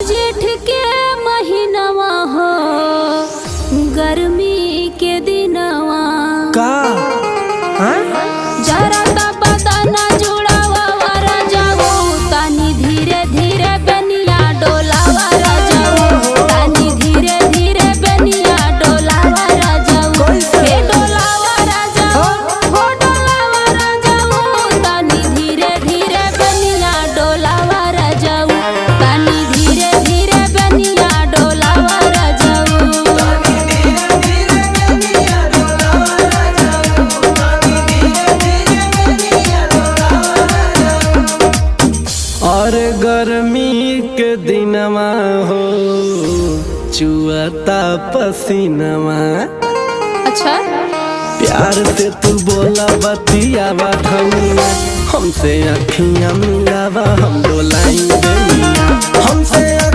जेठ के महीनवा हो गर्मी के दिनवा का जरा बदना जुड़ावा राजाओ तानी धीरे धीरे बेनिया डोलावा राजाओ तानी धीरे धीरे बेनिया डोलावा राजाओ हे डोलावा राजाओ हो डोलावा राजाओ तानी धीरे धीरे बेनिया डोलावा राजाओ तानी धीरे धीरे बेनिया डोलावा राजाओ और गर्मी के दिनवा हो चुआता पसीनवा। अच्छा प्यार से तू बोला बतियावा धनिया हमसे अखियां मिलावा हम डोलाई बेनिया हमसे